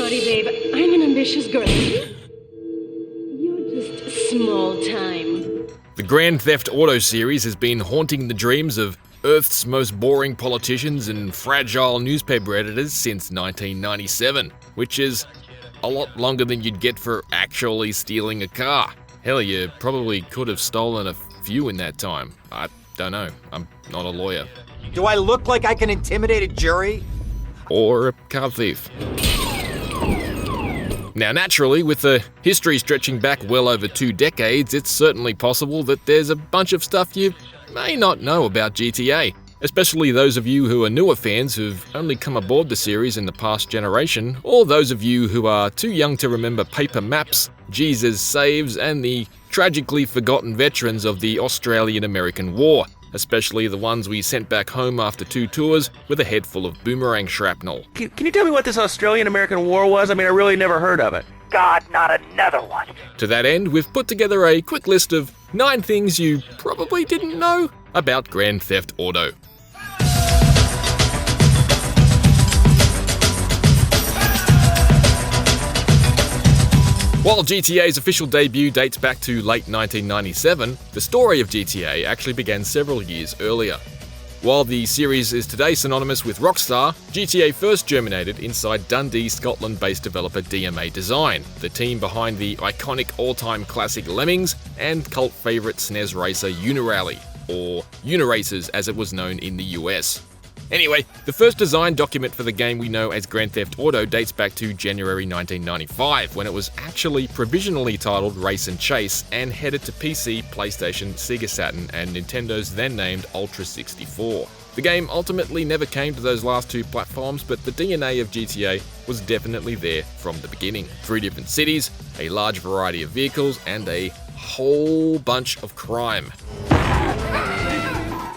sorry, babe. I'm an ambitious girl. You're just small time. The Grand Theft Auto series has been haunting the dreams of Earth's most boring politicians and fragile newspaper editors since 1997, which is a lot longer than you'd get for actually stealing a car. Hell, you probably could have stolen a few in that time. I don't know. I'm not a lawyer. Do I look like I can intimidate a jury? Or a car thief. Now, naturally, with the history stretching back well over 2 decades, it's certainly possible that there's a bunch of stuff you may not know about GTA, especially those of you who are newer fans who've only come aboard the series in the past generation, or those of you who are too young to remember paper maps, Jesus saves, and the tragically forgotten veterans of the Australian-American War, especially the ones we sent back home after 2 tours with a head full of boomerang shrapnel. Can you tell me what this Australian-American War was? I mean, I really never heard of it. God, not another one. To that end, we've put together a quick list of 9 things you probably didn't know about Grand Theft Auto. While GTA's official debut dates back to late 1997, the story of GTA actually began several years earlier. While the series is today synonymous with Rockstar, GTA first germinated inside Dundee, Scotland-based developer DMA Design, the team behind the iconic all-time classic Lemmings and cult favourite SNES racer Unirally, or Uniracers as it was known in the US. Anyway, the first design document for the game we know as Grand Theft Auto dates back to January 1995, when it was actually provisionally titled Race and Chase and headed to PC, PlayStation, Sega Saturn, and Nintendo's then-named Ultra 64. The game ultimately never came to those last 2 platforms, but the DNA of GTA was definitely there from the beginning. 3 different cities, a large variety of vehicles, and a whole bunch of crime.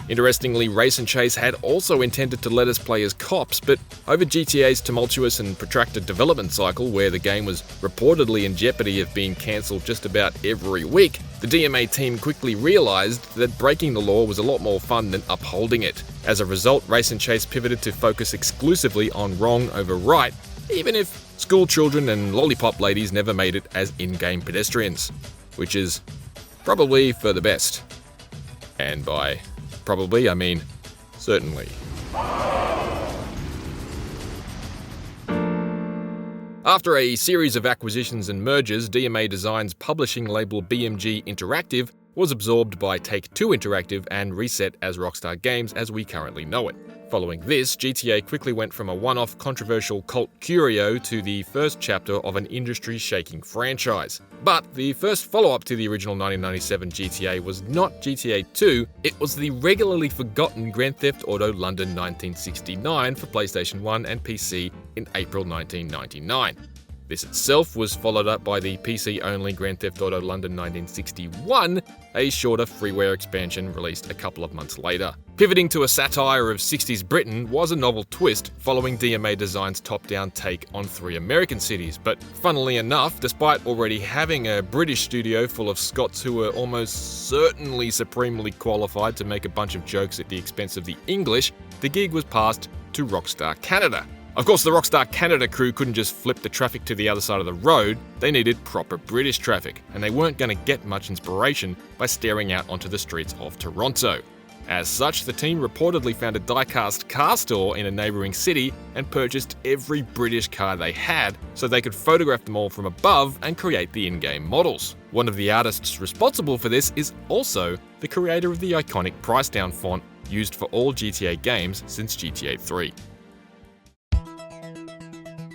Interestingly, Race and Chase had also intended to let us play as cops, but over GTA's tumultuous and protracted development cycle, where the game was reportedly in jeopardy of being cancelled just about every week, the DMA team quickly realised that breaking the law was a lot more fun than upholding it. As a result, Race and Chase pivoted to focus exclusively on wrong over right, even if school children and lollipop ladies never made it as in-game pedestrians. Which is probably for the best. And by probably, I mean certainly. After a series of acquisitions and mergers, DMA Design's publishing label BMG Interactive was absorbed by Take-Two Interactive and reset as Rockstar Games as we currently know it. Following this, GTA quickly went from a one-off controversial cult curio to the first chapter of an industry-shaking franchise. But the first follow-up to the original 1997 GTA was not GTA 2, it was the regularly forgotten Grand Theft Auto London 1969 for PlayStation 1 and PC in April 1999. This itself was followed up by the PC-only Grand Theft Auto London 1961, a shorter freeware expansion released a couple of months later. Pivoting to a satire of 60s Britain was a novel twist following DMA Design's top-down take on 3 American cities, but funnily enough, despite already having a British studio full of Scots who were almost certainly supremely qualified to make a bunch of jokes at the expense of the English, the gig was passed to Rockstar Canada. Of course, the Rockstar Canada crew couldn't just flip the traffic to the other side of the road, they needed proper British traffic, and they weren't going to get much inspiration by staring out onto the streets of Toronto. As such, the team reportedly found a die-cast car store in a neighbouring city and purchased every British car they had so they could photograph them all from above and create the in-game models. One of the artists responsible for this is also the creator of the iconic price down font used for all GTA games since GTA 3.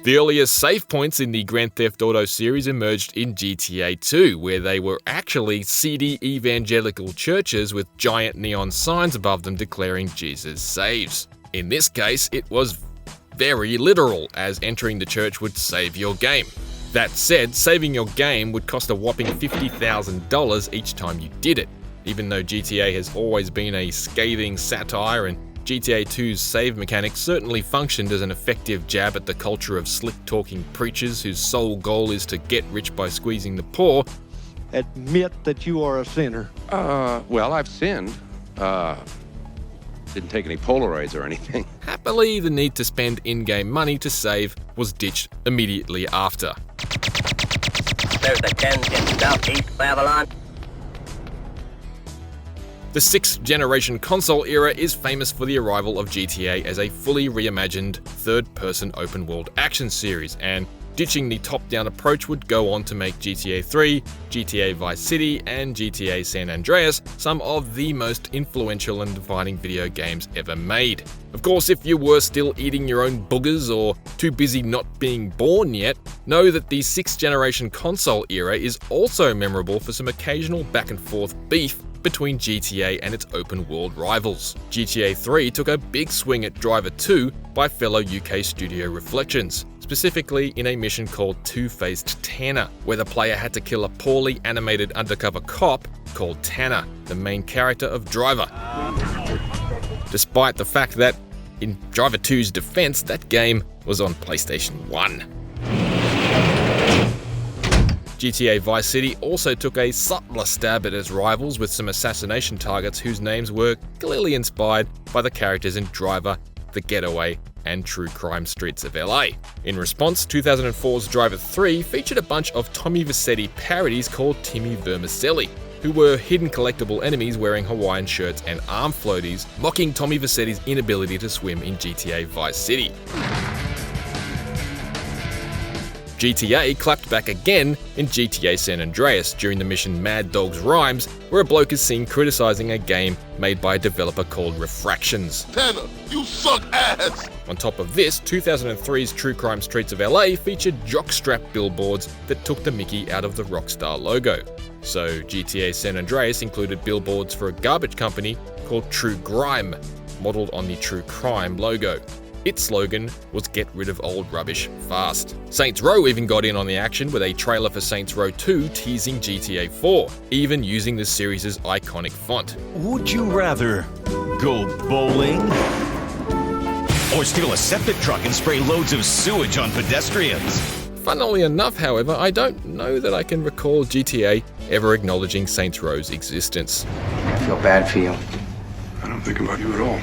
The earliest save points in the Grand Theft Auto series emerged in GTA 2, where they were actually seedy evangelical churches with giant neon signs above them declaring Jesus saves. In this case, it was very literal, as entering the church would save your game. That said, saving your game would cost a whopping $50,000 each time you did it. Even though GTA has always been a scathing satire and GTA 2's save mechanic certainly functioned as an effective jab at the culture of slick-talking preachers whose sole goal is to get rich by squeezing the poor. Admit that you are a sinner. Well, I've sinned. Didn't take any Polaroids or anything. Happily, the need to spend in-game money to save was ditched immediately after. There's the 10 in Southeast Babylon. The 6th generation console era is famous for the arrival of GTA as a fully reimagined third-person open-world action series, and ditching the top-down approach would go on to make GTA 3, GTA Vice City, and GTA San Andreas some of the most influential and defining video games ever made. Of course, if you were still eating your own boogers or too busy not being born yet, know that the 6th generation console era is also memorable for some occasional back-and-forth beef between GTA and its open-world rivals. GTA 3 took a big swing at Driver 2 by fellow UK studio Reflections, specifically in a mission called Two-Faced Tanner, where the player had to kill a poorly animated undercover cop called Tanner, the main character of Driver. Despite the fact that, in Driver 2's defense, that game was on PlayStation 1. GTA Vice City also took a subtler stab at its rivals with some assassination targets whose names were clearly inspired by the characters in Driver, The Getaway, and True Crime Streets of LA. In response, 2004's Driver 3 featured a bunch of Tommy Vercetti parodies called Timmy Vermicelli, who were hidden collectible enemies wearing Hawaiian shirts and arm floaties, mocking Tommy Vercetti's inability to swim in GTA Vice City. GTA clapped back again in GTA San Andreas during the mission Mad Dog's Rhymes, where a bloke is seen criticizing a game made by a developer called Refractions. Tanner, you suck ass! On top of this, 2003's True Crime Streets of LA featured jockstrap billboards that took the mickey out of the Rockstar logo. So GTA San Andreas included billboards for a garbage company called True Grime, modelled on the True Crime logo. Its slogan was "Get rid of old rubbish fast." Saints Row even got in on the action with a trailer for Saints Row 2 teasing GTA 4, even using the series' iconic font. Would you rather go bowling or steal a septic truck and spray loads of sewage on pedestrians? Funnily enough, however, I don't know that I can recall GTA ever acknowledging Saints Row's existence. I feel bad for you. I don't think about you at all.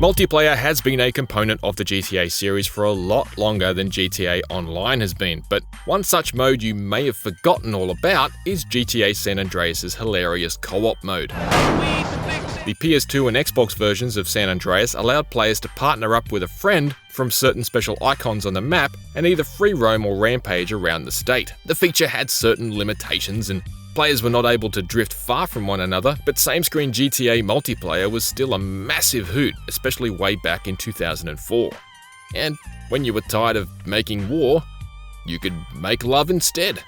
Multiplayer has been a component of the GTA series for a lot longer than GTA Online has been, but one such mode you may have forgotten all about is GTA San Andreas' hilarious co-op mode. The PS2 and Xbox versions of San Andreas allowed players to partner up with a friend from certain special icons on the map and either free roam or rampage around the state. The feature had certain limitations and players were not able to drift far from one another, but same-screen GTA multiplayer was still a massive hoot, especially way back in 2004. And when you were tired of making war, you could make love instead.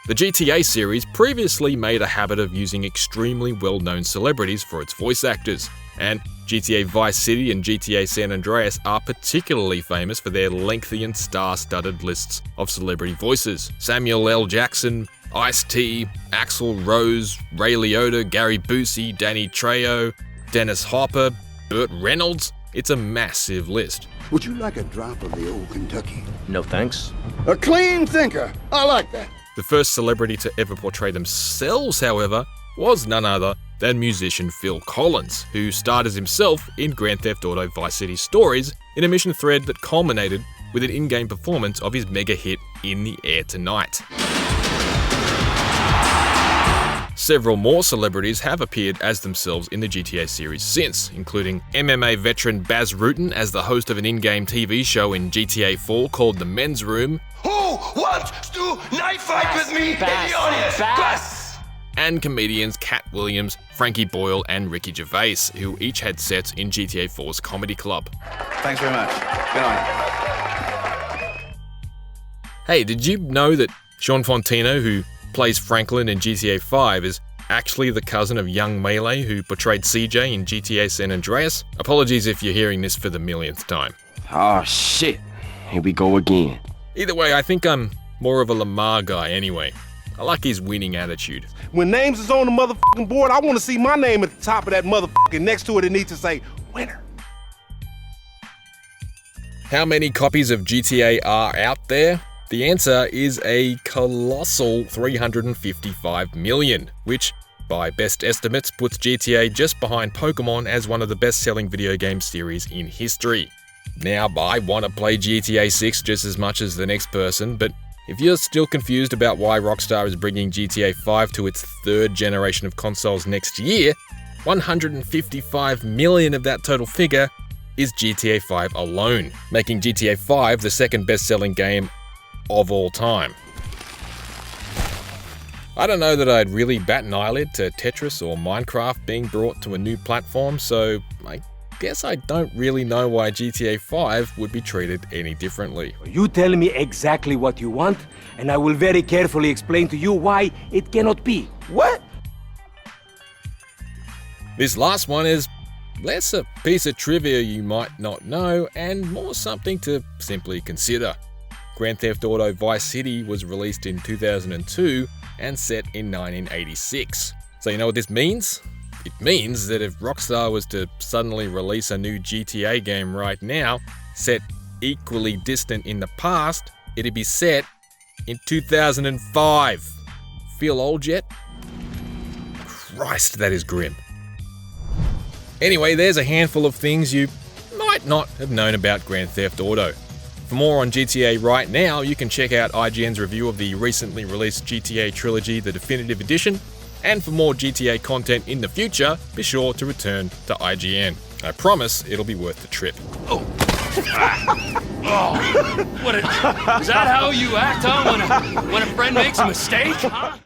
The GTA series previously made a habit of using extremely well-known celebrities for its voice actors, and GTA Vice City and GTA San Andreas are particularly famous for their lengthy and star-studded lists of celebrity voices. Samuel L. Jackson, Ice-T, Axl Rose, Ray Liotta, Gary Busey, Danny Trejo, Dennis Hopper, Burt Reynolds. It's a massive list. Would you like a drop of the old Kentucky? No thanks. A clean thinker. I like that. The first celebrity to ever portray themselves, however, was none other than musician Phil Collins, who starred as himself in Grand Theft Auto Vice City Stories in a mission thread that culminated with an in-game performance of his mega hit In the Air Tonight. Several more celebrities have appeared as themselves in the GTA series since, including MMA veteran Baz Rutten as the host of an in-game TV show in GTA 4 called The Men's Room. Who wants to night fight with me in the audience? Bas! And comedians Cat Williams, Frankie Boyle, and Ricky Gervais, who each had sets in GTA 4's Comedy Club. Thanks very much. Good night. Hey, did you know that Sean Fontino, who plays Franklin in GTA 5, is actually the cousin of young Melee, who portrayed CJ in GTA San Andreas? Apologies if you're hearing this for the millionth time. Oh shit, here we go again. Either way, I think I'm more of a Lamar guy anyway. I like his winning attitude. When names is on the motherfucking board, I want to see my name at the top of that motherfucking. Next to it, it needs to say, winner. How many copies of GTA are out there? The answer is a colossal 355 million, which, by best estimates, puts GTA just behind Pokemon as one of the best-selling video game series in history. Now, I want to play GTA 6 just as much as the next person, but if you're still confused about why Rockstar is bringing GTA 5 to its third generation of consoles next year, 155 million of that total figure is GTA 5 alone, making GTA 5 the second best-selling game of all time. I don't know that I'd really bat an eyelid to Tetris or Minecraft being brought to a new platform, so I guess I don't really know why GTA 5 would be treated any differently. You tell me exactly what you want, and I will very carefully explain to you why it cannot be. What? This last one is less a piece of trivia you might not know, and more something to simply consider. Grand Theft Auto Vice City was released in 2002 and set in 1986. So you know what this means? It means that if Rockstar was to suddenly release a new GTA game right now, set equally distant in the past, it'd be set in 2005. Feel old yet? Christ, that is grim. Anyway, there's a handful of things you might not have known about Grand Theft Auto. For more on GTA right now, you can check out IGN's review of the recently released GTA Trilogy, the Definitive Edition. And for more GTA content in the future, be sure to return to IGN. I promise it'll be worth the trip. Oh, is that how you act, huh? When a friend makes a mistake? Huh?